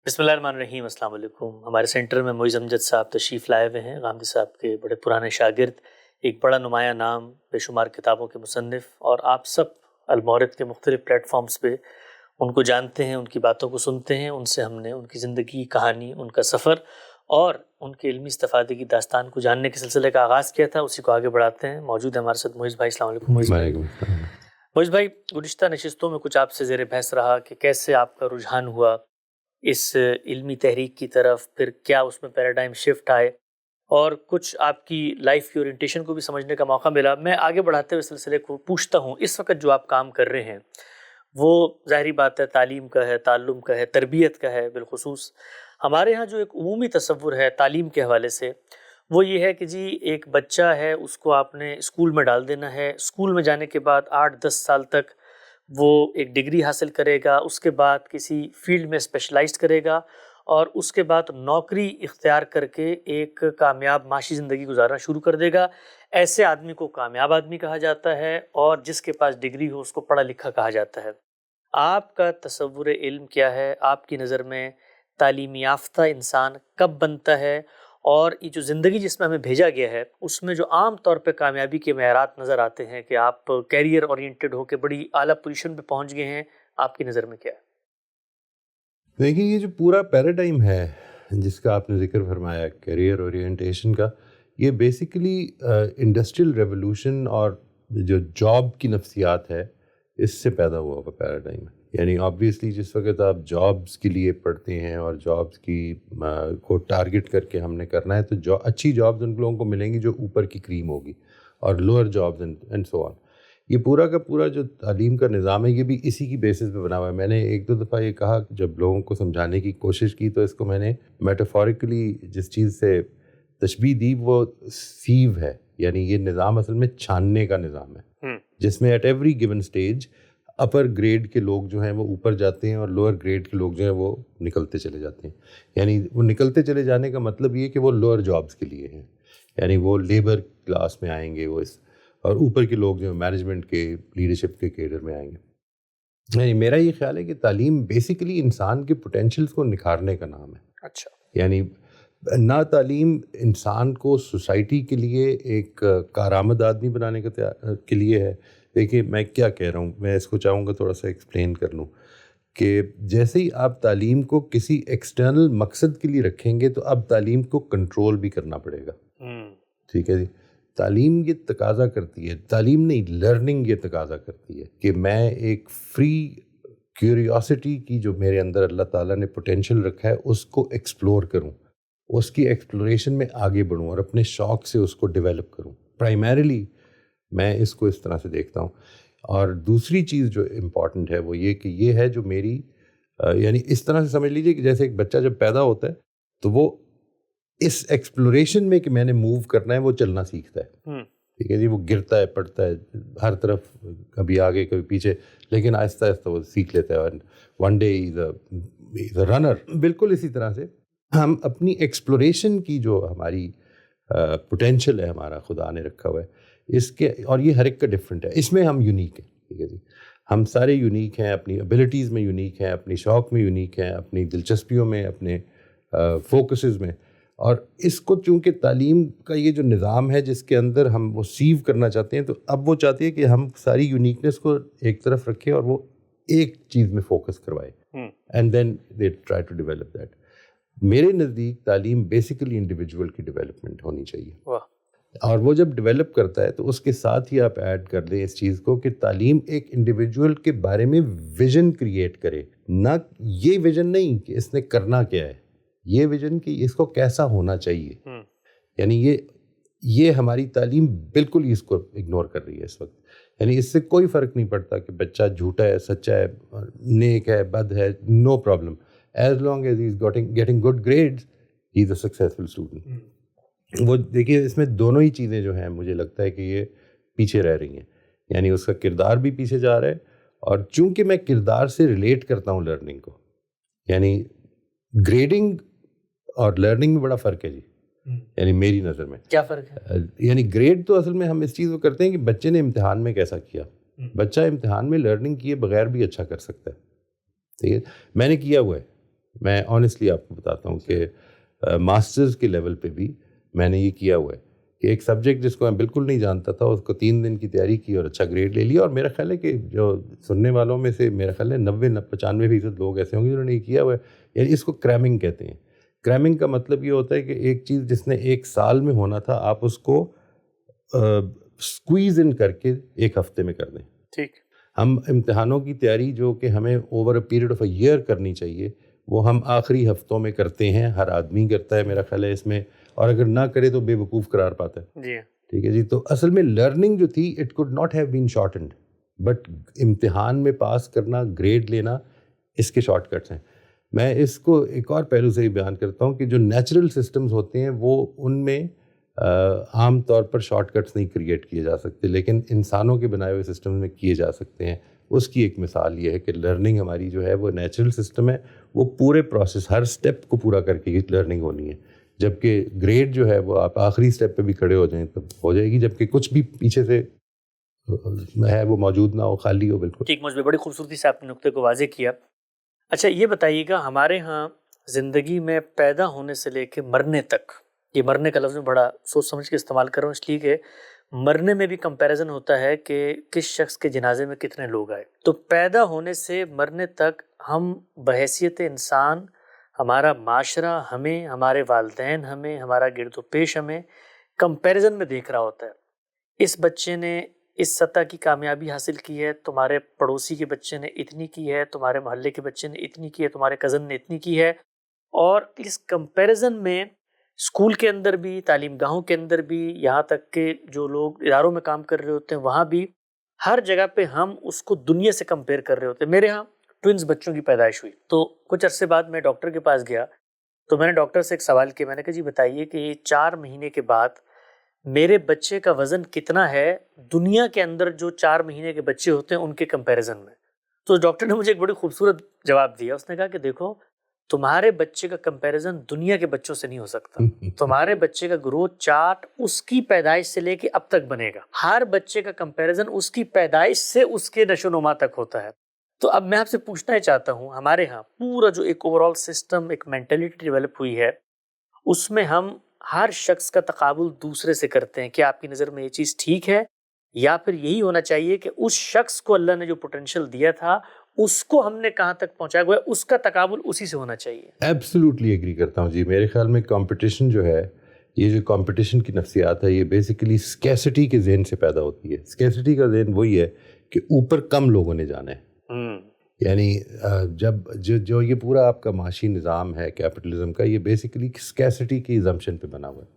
بسم اللہ الرحمن الرحیم. السلام علیکم. ہمارے سینٹر میں معیز امجد صاحب تشریف لائے ہوئے ہیں. غامدی صاحب کے بڑے پرانے شاگرد، ایک بڑا نمایاں نام، بے شمار کتابوں کے مصنف، اور آپ سب المورد کے مختلف پلیٹ فارمز پہ ان کو جانتے ہیں، ان کی باتوں کو سنتے ہیں. ان سے ہم نے ان کی زندگی، کہانی، ان کا سفر اور ان کے علمی استفادے کی داستان کو جاننے کے سلسلے کا آغاز کیا تھا. اسی کو آگے بڑھاتے ہیں. موجود ہے ہمارے ساتھ معیز بھائی. السلام علیکم معیز بھائی. معیز بھائی، گزشتہ نشستوں میں کچھ آپ سے زیر بحث رہا کہ کیسے آپ کا رجحان ہوا اس علمی تحریک کی طرف، پھر کیا اس میں پیراڈائم شفٹ آئے، اور کچھ آپ کی لائف کی اورینٹیشن کو بھی سمجھنے کا موقع ملا. میں آگے بڑھاتے ہوئے سلسلے کو پوچھتا ہوں، اس وقت جو آپ کام کر رہے ہیں وہ ظاہری بات ہے تعلیم کا ہے، تعلم کا ہے، تربیت کا ہے. بالخصوص ہمارے ہاں جو ایک عمومی تصور ہے تعلیم کے حوالے سے، وہ یہ ہے کہ جی ایک بچہ ہے، اس کو آپ نے اسکول میں ڈال دینا ہے. اسکول میں جانے کے بعد 8-10 سال تک وہ ایک ڈگری حاصل کرے گا، اس کے بعد کسی فیلڈ میں اسپیشلائز کرے گا، اور اس کے بعد نوکری اختیار کر کے ایک کامیاب معاشی زندگی گزارنا شروع کر دے گا. ایسے آدمی کو کامیاب آدمی کہا جاتا ہے، اور جس کے پاس ڈگری ہو اس کو پڑھا لکھا کہا جاتا ہے. آپ کا تصور علم کیا ہے؟ آپ کی نظر میں تعلیم یافتہ انسان کب بنتا ہے؟ اور یہ جو زندگی جس میں ہمیں بھیجا گیا ہے، اس میں جو عام طور پہ کامیابی کے معیارات نظر آتے ہیں کہ آپ کیریئر اورینٹڈ ہو کے بڑی اعلیٰ پوزیشن پہ پہنچ گئے ہیں، آپ کی نظر میں کیا ہے؟ دیکھیں، یہ جو پورا پیراڈائم ہے جس کا آپ نے ذکر فرمایا، کیریئر اورینٹیشن کا، یہ بیسیکلی انڈسٹریل ریولوشن اور جو جاب کی نفسیات ہے اس سے پیدا ہوا ہوا پیراڈائم ہے. یعنی آبویسلی جس وقت آپ جابس کے لیے پڑھتے ہیں اور جابس کی کو ٹارگٹ کر کے ہم نے کرنا ہے، تو اچھی جابز ان لوگوں کو ملیں گی جو اوپر کی کریم ہوگی، اور لوور جابز اینڈ سو آن. یہ پورا کا پورا جو تعلیم کا نظام ہے یہ بھی اسی کی بیسس پہ بنا ہوا ہے. میں نے 1-2 دفعہ یہ کہا، جب لوگوں کو سمجھانے کی کوشش کی تو اس کو میں نے میٹافوریکلی جس چیز سے تشبیہ دی وہ سیو ہے. یعنی یہ نظام اصل میں چھاننے کا نظام ہے، جس میں at every given stage upper grade کے لوگ جو ہیں وہ اوپر جاتے ہیں اور لوور گریڈ کے لوگ جو ہیں وہ نکلتے چلے جاتے ہیں. یعنی وہ نکلتے چلے جانے کا مطلب یہ کہ وہ لوور جابس کے لیے ہیں، یعنی وہ لیبر کلاس میں آئیں گے وہ اور اوپر کے لوگ جو مینجمنٹ کے، لیڈرشپ کے کیڈر میں آئیں گے. یعنی میرا یہ خیال ہے کہ تعلیم بیسیکلی انسان کے پوٹینشیلز کو نکھارنے کا نام ہے. اچھا. یعنی نہ تعلیم انسان کو سوسائٹی کے لیے ایک کارآمد آدمی بنانے کے لیے ہے. دیکھیے میں کیا کہہ رہا ہوں، میں اس کو چاہوں گا تھوڑا سا ایکسپلین کر لوں کہ جیسے ہی آپ تعلیم کو کسی ایکسٹرنل مقصد کے لیے رکھیں گے تو اب تعلیم کو کنٹرول بھی کرنا پڑے گا. ٹھیک ہے جی. تعلیم یہ تقاضا کرتی ہے، تعلیم نہیں، لرننگ یہ تقاضا کرتی ہے کہ میں ایک فری کیوریوسٹی کی جو میرے اندر اللہ تعالیٰ نے پوٹینشیل رکھا ہے اس کو ایکسپلور کروں، اس کی ایکسپلوریشن میں آگے بڑھوں اور اپنے شوق سے اس کو ڈیولپ کروں. پرائمریلی میں اس کو اس طرح سے دیکھتا ہوں. اور دوسری چیز جو امپورٹنٹ ہے وہ یہ کہ یہ ہے جو میری یعنی اس طرح سے سمجھ لیجیے کہ جیسے ایک بچہ جب پیدا ہوتا ہے تو وہ اس ایکسپلوریشن میں کہ میں نے موو کرنا ہے وہ چلنا سیکھتا ہے. ٹھیک ہے جی. وہ گرتا ہے، پڑتا ہے ہر طرف، کبھی آگے کبھی پیچھے، لیکن آہستہ آہستہ وہ سیکھ لیتا ہے. اور one day is a runner. بالکل اسی طرح سے ہم اپنی ایکسپلوریشن کی جو ہماری پوٹینشیل ہے، ہمارا خدا نے رکھا ہوا ہے اس کے، اور یہ ہر ایک کا ڈفرینٹ ہے، اس میں ہم یونیک ہیں. ٹھیک ہے جی. ہم سارے یونیک ہیں، اپنی ابیلٹیز میں یونیک ہیں، اپنی شوق میں یونیک ہیں، اپنی دلچسپیوں میں، اپنے فوکسز میں. اور اس کو چونکہ تعلیم کا یہ جو نظام ہے جس کے اندر ہم وہ سیو کرنا چاہتے ہیں، تو اب وہ چاہتے ہیں کہ ہم ساری یونیکنیس کو ایک طرف رکھیں اور وہ ایک چیز میں فوکس کروائے، and then they try to develop that. میرے نزدیک تعلیم بیسیکلی انڈیویجول کی ڈیولپمنٹ ہونی چاہیے. اور وہ جب ڈیولپ کرتا ہے تو اس کے ساتھ ہی آپ ایڈ کر دیں اس چیز کو کہ تعلیم ایک انڈیویجول کے بارے میں ویژن کریٹ کرے. نہ یہ ویژن نہیں کہ اس نے کرنا کیا ہے، یہ ویژن کہ اس کو کیسا ہونا چاہیے. یعنی یہ ہماری تعلیم بالکل ہی اس کو اگنور کر رہی ہے اس وقت. یعنی اس سے کوئی فرق نہیں پڑتا کہ بچہ جھوٹا ہے، سچا ہے، نیک ہے، بد ہے، no problem. As long as he is getting good grades, he is a successful student. وہ دیکھیے اس میں دونوں ہی چیزیں جو ہیں مجھے لگتا ہے کہ یہ پیچھے رہ رہی ہیں. یعنی اس کا کردار بھی پیچھے جا رہا ہے، اور چونکہ میں کردار سے ریلیٹ کرتا ہوں لرننگ کو، یعنی گریڈنگ اور لرننگ میں بڑا فرق ہے جی. یعنی میری نظر میں کیا فرق ہے؟ یعنی گریڈ تو اصل میں ہم اس چیز کو کرتے ہیں کہ بچے نے امتحان میں کیسا کیا. بچہ امتحان میں لرننگ کیے بغیر بھی اچھا کر سکتا ہے. ٹھیک ہے. میں نے کیا ہوا ہے، میں آنیسٹلی آپ کو بتاتا ہوں کہ ماسٹرز کے لیول پہ بھی میں نے یہ کیا ہوا ہے کہ ایک سبجیکٹ جس کو میں بالکل نہیں جانتا تھا اس کو 3 دن کی تیاری کی اور اچھا گریڈ لے لیا. اور میرا خیال ہے کہ جو سننے والوں میں سے میرا خیال ہے 90-95% لوگ ایسے ہوں گے جنہوں نے یہ کیا ہوا ہے. یعنی اس کو کریمنگ کہتے ہیں. کریمنگ کا مطلب یہ ہوتا ہے کہ ایک چیز جس نے 1 سال میں ہونا تھا آپ اس کو اسکویز ان کر کے 1 ہفتے میں کر دیں. ٹھیک. ہم امتحانوں کی تیاری جو کہ ہمیں over a period of a year کرنی چاہیے وہ ہم آخری ہفتوں میں کرتے ہیں. ہر آدمی کرتا ہے میرا خیال ہے اس میں, اور اگر نہ کرے تو بے وقوف قرار پاتا ہے. جی ٹھیک ہے جی. تو اصل میں لرننگ جو تھی it could not have been shortened, but امتحان میں پاس کرنا, گریڈ لینا, اس کے شارٹ کٹس ہیں. میں اس کو ایک اور پہلو سے ہی بیان کرتا ہوں کہ جو نیچرل سسٹمز ہوتے ہیں وہ ان میں عام طور پر شارٹ کٹس نہیں کریٹ کیے جا سکتے, لیکن انسانوں کے بنائے ہوئے سسٹم میں کیے جا سکتے ہیں. اس کی ایک مثال یہ ہے کہ لرننگ ہماری جو ہے وہ نیچرل سسٹم ہے, وہ پورے پروسیس ہر سٹیپ کو پورا کر کے لرننگ ہونی ہے, جبکہ گریڈ جو ہے وہ آپ آخری سٹیپ پہ بھی کھڑے ہو جائیں تو ہو جائے گی, جبکہ کچھ بھی پیچھے سے ہے وہ موجود نہ ہو, خالی ہو بالکل. ٹھیک, مجھے بڑی خوبصورتی سے آپ نے نقطے کو واضح کیا. اچھا یہ بتائیے گا, ہمارے ہاں زندگی میں پیدا ہونے سے لے کے مرنے تک, یہ مرنے کا لفظ میں بڑا سوچ سمجھ کے استعمال کر رہا ہوں اس لیے کہ مرنے میں بھی کمپیریزن ہوتا ہے کہ کس شخص کے جنازے میں کتنے لوگ آئے. تو پیدا ہونے سے مرنے تک ہم بحیثیت انسان, ہمارا معاشرہ ہمیں, ہمارے والدین ہمیں, ہمارا گرد و پیش ہمیں کمپیریزن میں دیکھ رہا ہوتا ہے. اس بچے نے اس سطح کی کامیابی حاصل کی ہے, تمہارے پڑوسی کے بچے نے اتنی کی ہے, تمہارے محلے کے بچے نے اتنی کی ہے, تمہارے کزن نے اتنی کی ہے. اور اس کمپیریزن میں اسکول کے اندر بھی, تعلیم گاہوں کے اندر بھی, یہاں تک کہ جو لوگ اداروں میں کام کر رہے ہوتے ہیں وہاں بھی, ہر جگہ پہ ہم اس کو دنیا سے کمپیئر کر رہے ہوتے ہیں. میرے ہاں ٹوئنز بچوں کی پیدائش ہوئی تو کچھ عرصے بعد میں ڈاکٹر کے پاس گیا تو میں نے ڈاکٹر سے ایک سوال کیا. میں نے کہا جی بتائیے کہ یہ 4 مہینے کے بعد میرے بچے کا وزن کتنا ہے دنیا کے اندر جو 4 مہینے کے بچے ہوتے ہیں ان کے کمپیریزن میں. تو ڈاکٹر نے مجھے ایک بڑی خوبصورت جواب دیا. اس نے کہا کہ دیکھو تمہارے بچے کا کمپیریزن دنیا کے بچوں سے نہیں ہو سکتا. تمہارے بچے کا گروتھ چارٹ اس کی پیدائش سے لے کے اب تک بنے گا. ہر بچے کا کمپیریزن اس کی پیدائش سے اس کے نشو و نما تک ہوتا ہے. تو اب میں آپ سے پوچھنا ہی چاہتا ہوں, ہمارے ہاں پورا جو ایک اوور آل سسٹم, ایک مینٹلٹی ڈیولپ ہوئی ہے, اس میں ہم ہر شخص کا تقابل دوسرے سے کرتے ہیں. کیا آپ کی نظر میں یہ چیز ٹھیک ہے, یا پھر یہی ہونا چاہیے کہ اس شخص کو اللہ نے جو پوٹینشیل دیا تھا اس کو ہم نے کہاں تک پہنچایا ہوا ہے, اس کا تقابل اسی سے ہونا چاہیے؟ ایبسلیوٹلی ایگری کرتا ہوں جی. میرے خیال میں کمپٹیشن جو ہے, یہ جو کمپٹیشن کی نفسیات ہے, یہ بیسیکلی اسکیسٹی کے ذہن سے پیدا ہوتی ہے. اسکیسٹی کا ذہن وہی ہے کہ اوپر کم لوگوں نے جانا ہے. یعنی جب جو یہ پورا آپ کا معاشی نظام ہے کیپٹلزم کا, یہ بیسیکلی اسکیسٹی کی ایزمپشن پہ بنا ہوا ہے.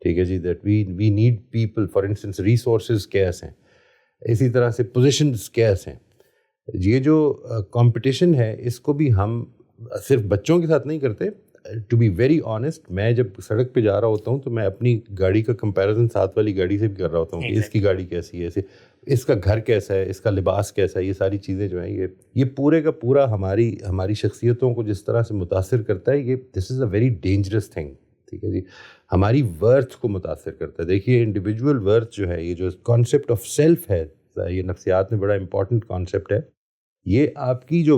ٹھیک ہے جی. That we need people, for instance resources اسکیس ہیں, اسی طرح سے پوزیشن اسکیس ہیں. یہ جو کمپٹیشن ہے اس کو بھی ہم صرف بچوں کے ساتھ نہیں کرتے. ٹو بی ویری آنیسٹ, میں جب سڑک پہ جا رہا ہوتا ہوں تو میں اپنی گاڑی کا کمپیریزن ساتھ والی گاڑی سے بھی کر رہا ہوتا ہوں کہ اس کی گاڑی کیسی ہے, اس کا گھر کیسا ہے, اس کا لباس کیسا ہے. یہ ساری چیزیں جو ہیں یہ پورے کا پورا ہماری شخصیتوں کو جس طرح سے متاثر کرتا ہے, یہ دس از اے ویری ڈینجرس تھنگ. ٹھیک ہے جی. ہماری ورتھ کو متاثر کرتا ہے. دیکھیے انڈیویجول ورتھ جو ہے, یہ جو کانسیپٹ آف سیلف ہے, یہ نفسیات میں بڑا امپورٹنٹ کانسیپٹ ہے. یہ آپ کی جو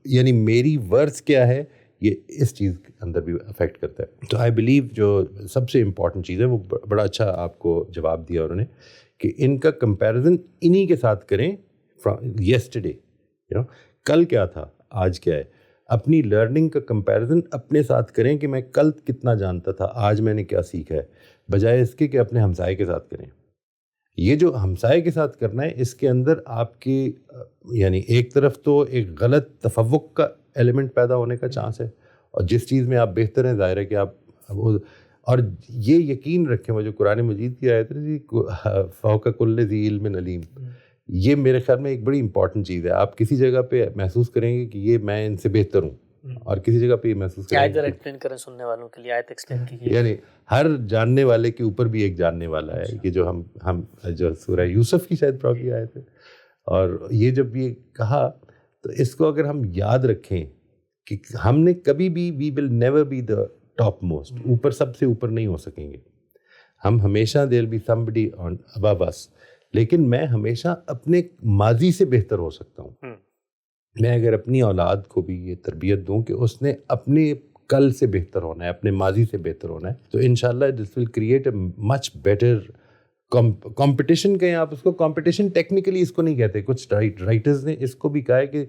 یعنی میری ورتھ کیا ہے, یہ اس چیز کے اندر بھی افیکٹ کرتا ہے. تو آئی بلیو جو سب سے امپورٹنٹ چیز ہے, وہ بڑا اچھا آپ کو جواب دیا انہوں نے کہ ان کا کمپیریزن انہی کے ساتھ کریں فرام یسٹرڈے. کل کیا تھا, آج کیا ہے. اپنی لرننگ کا کمپیریزن اپنے ساتھ کریں کہ میں کل کتنا جانتا تھا, آج میں نے کیا سیکھا ہے, بجائے اس کے کہ اپنے ہمسائے کے ساتھ کریں. یہ جو ہمسائے کے ساتھ کرنا ہے, اس کے اندر آپ کی یعنی ایک طرف تو ایک غلط تفوق کا ایلیمنٹ پیدا ہونے کا چانس ہے, اور جس چیز میں آپ بہتر ہیں ظاہر ہے کہ آپ اور یہ یقین رکھیں, وہ جو قرآن مجید کی آیت ہے جی, فوق کل ذی علم علیم, یہ میرے خیال میں ایک بڑی امپورٹنٹ چیز ہے. آپ کسی جگہ پہ محسوس کریں گے کہ یہ میں ان سے بہتر ہوں, اور کسی جگہ پہ یہ محسوس کریں گے. ایکسپلین کریں سننے والوں کے لیے, آیت ایکسپلین کیجیے. یعنی ہر جاننے والے کے اوپر بھی ایک جاننے والا ہے. یہ جو ہم جو سورہ یوسف کی شاید پرابلی آئے تھے, اور یہ جب یہ کہا تو اس کو اگر ہم یاد رکھیں کہ ہم نے کبھی بھی we will never be the top most, اوپر سب سے اوپر نہیں ہو سکیں گے. ہم ہمیشہ there will be somebody on above us, لیکن میں ہمیشہ اپنے ماضی سے بہتر ہو سکتا ہوں. میں اگر اپنی اولاد کو بھی یہ تربیت دوں کہ اس نے اپنے کل سے بہتر ہونا ہے، اپنے ماضی سے بہتر ہونا ہے، تو انشاءاللہ this will create a much better competition. کہیں آپ اس کو کمپٹیشن ٹیکنیکلی اس کو نہیں کہتے، کچھ رائٹرز نے اس کو بھی کہا ہے کہ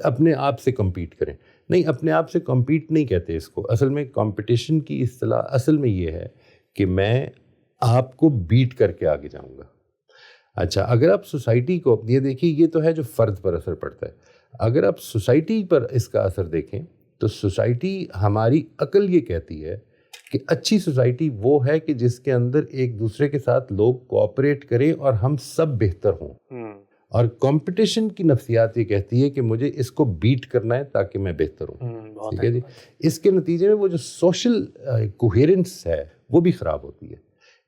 اپنے آپ سے کمپیٹ کریں. نہیں، اپنے آپ سے کمپیٹ نہیں کہتے اس کو. اصل میں کمپٹیشن کی اصطلاح اصل میں یہ ہے کہ میں آپ کو بیٹ کر کے آگے جاؤں گا. اچھا، اگر آپ سوسائٹی کو، یہ دیکھیے یہ تو ہے جو فرد پر اثر پڑتا ہے. اگر آپ سوسائٹی پر اس کا اثر دیکھیں تو سوسائٹی، ہماری عقل یہ کہتی ہے کہ اچھی سوسائٹی وہ ہے کہ جس کے اندر ایک دوسرے کے ساتھ لوگ کوآپریٹ کریں اور ہم سب بہتر ہوں. اور کمپٹیشن کی نفسیات یہ کہتی ہے کہ مجھے اس کو بیٹ کرنا ہے تاکہ میں بہتر ہوں. ٹھیک ہے جی. اس کے نتیجے میں وہ جو سوشل کوہیرنس ہے وہ بھی خراب ہوتی ہے.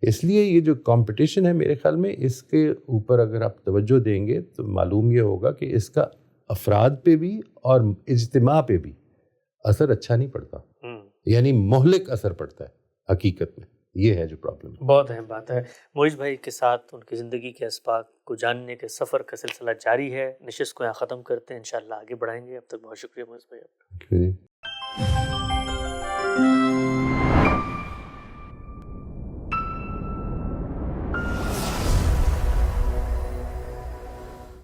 اس لیے یہ جو کمپٹیشن ہے میرے خیال میں اس کے اوپر اگر آپ توجہ دیں گے تو معلوم یہ ہوگا کہ اس کا افراد پہ بھی اور اجتماع پہ بھی اثر اچھا نہیں پڑتا، یعنی مہلک اثر پڑتا ہے حقیقت میں. یہ ہے جو پرابلم ہے. بہت اہم بات ہے. معیز بھائی کے ساتھ ان کی زندگی کے اسباق کو جاننے کے سفر کا سلسلہ جاری ہے. نشست کو یہاں ختم کرتے ہیں، انشاءاللہ آگے بڑھائیں گے. اب تک بہت شکریہ معیز بھائی.